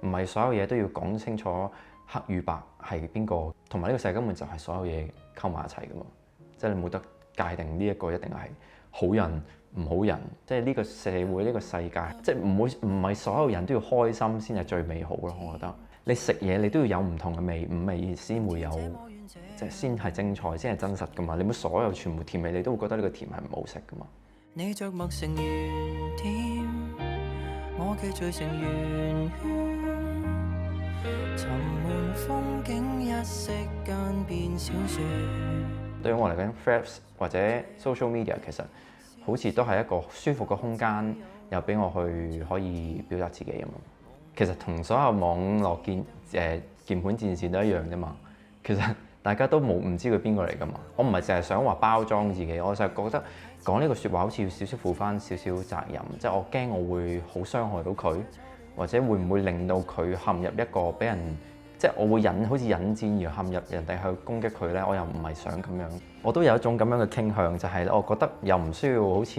唔係所有嘢都要講清楚黑與白係邊個，同埋呢個世界根本就係所有嘢溝埋一齊噶嘛，即係你冇得界定呢一個一定係好人唔好人，即係呢個社會呢個世界，即係唔係所有人都要開心先係最美好咯。我覺得你食嘢你都要有唔同嘅味，五味先會有，即係先係精彩，先係真實噶嘛。你冇所有全部甜味，你都會覺得呢個甜係唔好食噶嘛。你着墨成圓點，我嘅醉成圓圈，沉悶風景一息間變小説。對於我嚟講 Threads 或者 social media 其實好似都係一個舒服嘅空間，又俾我去可以表達自己咁嘛。其實同所有網絡鍵盤戰士都一樣啫嘛。其實大家都唔知佢邊個嚟噶嘛。我唔係淨係想話包裝自己，我就係覺得講呢個説話好似要少少負翻少少責任，即係我驚我會好傷害到佢，或者會唔會令到佢陷入一個俾人，即係我會好似引戰而陷入人哋去攻擊佢咧，我又唔係想咁樣。我都有一種咁樣嘅傾向，就係我覺得又唔需要好似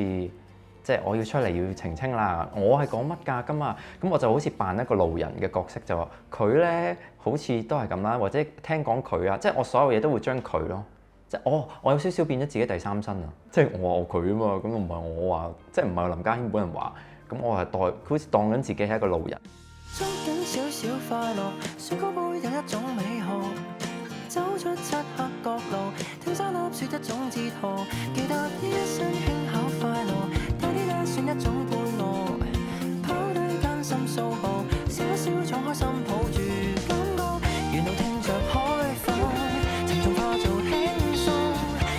即係我要出嚟要澄清啦，我係講乜㗎㗎嘛，咁我就好似扮一個路人嘅角色，就話佢咧好似都係咁啦，或者聽講佢啊，即係我所有嘢都會將佢咯，即係我有少少變咗自己第三身啊，即係我話佢啊嘛，咁唔係我話，即係唔係林家謙本人話，咁我係好似當緊自己係一個路人。捉緊少少快樂，雪糕杯有一種美學，走出漆黑角落，聽沙粒説一種哲學，記得呢一生輕巧快樂，但呢也算一種配樂，拋低艱辛數學，笑一笑敞開心抱住感覺，沿路聽着海風，沉重化做輕鬆，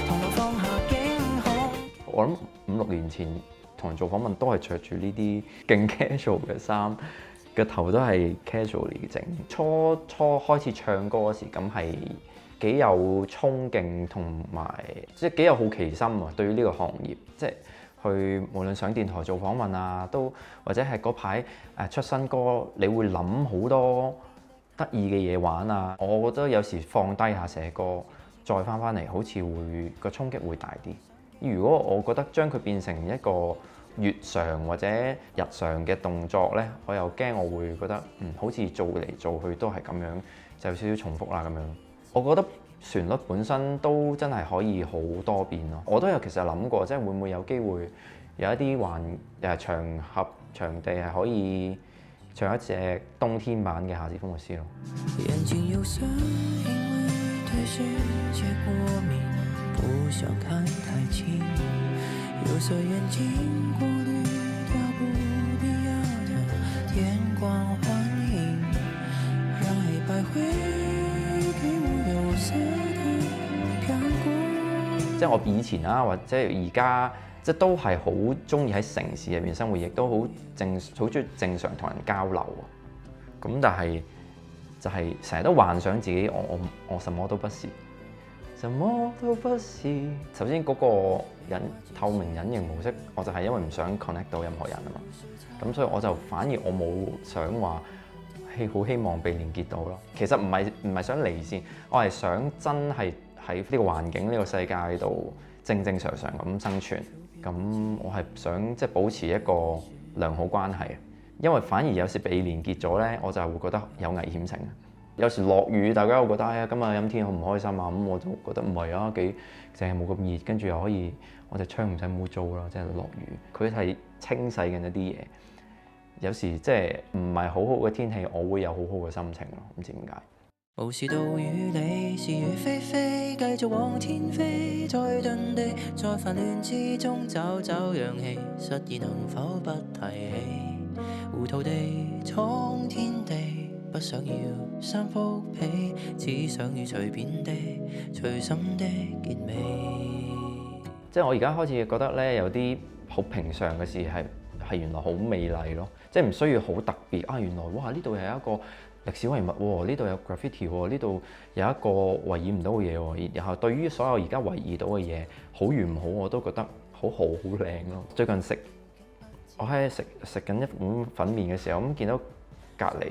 同路放下驚恐。我諗5、6年前同人做訪問都係着住呢啲勁 casual 嘅衫。個頭都係 casually 整，初開始唱歌嗰時，咁係幾有衝勁同埋，即係幾有好奇心啊！對於呢個行業，即係去無論上電台做訪問啊，都或者係嗰排出新歌，你會諗好多得意嘅嘢玩啊！我覺得有時放低下寫歌，再翻嚟，好似會個衝擊會大啲。如果我覺得將佢變成一個月常或者日常嘅動作呢，我又驚我會覺得好似做嚟做去都係咁樣，就有少少重複啦咁樣。我覺得旋律本身都真係可以好多變咯。我都有其實諗過，即係會唔會有機會有一啲場合場地係可以唱一隻冬天版嘅《夏至風物詩》咯。人情有聲，因為對世界過敏，不想看太清。有色眼鏡過濾掉不必要的天光幻影，讓黑白灰給我有色的漂光。即係我以前啦，或者而家，即係都係好中意喺城市入面生活，亦都好中意正常同人交流啊。咁但係就係成日都幻想自己我什麼都不是。什麼都不是。首先嗰個透明隱形模式，我就係因為唔想 connect 到任何人啊嘛。咁所以我就反而我冇想話好希望被連結到咯。其實唔係想離線，我係想真係喺呢個環境呢個世界度正常咁生存。咁我係想即係保持一個良好關係。因為反而有時被連結咗咧，我就會覺得有危險性。有時落雨，大家會覺得今日陰天好唔開心啊，咁我就覺得唔係啊，淨係冇咁熱，跟住又可以我隻窗唔使污糟啦，即係落雨，佢係清洗緊一啲嘢。有時即係唔係好好嘅天氣，我會有好好嘅心情咯，唔知點解。無視到與你是與非非，繼續往天飛，再遁地，在煩亂之中找氧氣，失意能否不提起？糊塗地闖天地。不想要三幅被，只想要隨便地、隨心的結尾。即係我而家開始覺得咧，有啲好平常嘅事係原來好美麗咯。即係唔需要好特別啊！原來哇，呢度係一個歷史遺物喎，呢度有 graffiti 喎，呢度有一個圍繞唔到嘅嘢喎。然後對於所有而家圍繞到嘅嘢，好與唔好我都覺得好好靚咯。最近我喺食緊一碗粉麵嘅時候，咁見到隔離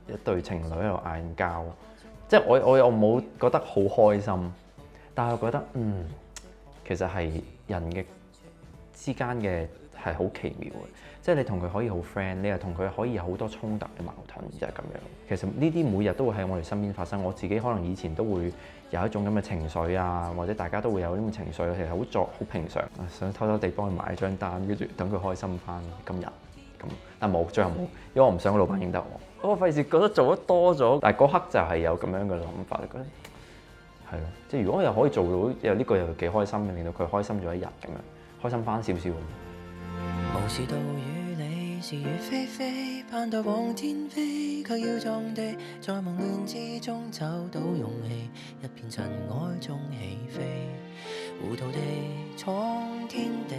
一對情侶喺度嗌交，即係我又冇覺得好開心，但係我覺得其實係人嘅之間嘅係好奇妙嘅，即係你同佢可以好 friend，你又同佢可以有好多衝突嘅矛盾，就係咁樣。其實呢啲每日都會喺我哋身邊發生，我自己可能以前都會有一種咁嘅情緒啊，或者大家都會有呢種情緒，其實好平常。想偷偷地幫佢買張單，跟住等佢開心翻今日咁，但冇，最後冇，因為我唔想個老闆認得我，我費事覺得做得多咗。但係嗰刻就係有咁樣嘅諗法，覺得係咯，即係如果我又可以做到有呢個又幾開心嘅，令到佢開心咗一日咁樣，開心翻少少。無事到與你是與非非，盼待往天飛，卻要撞地，在夢亂之中找到勇氣，一片塵埃中起飛，糊塗地闖天地，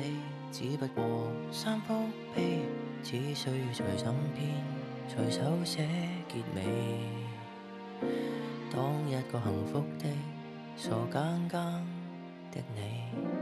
只不過三幅被，只需隨心編，隨手寫結尾，當一個幸福的傻更更的你。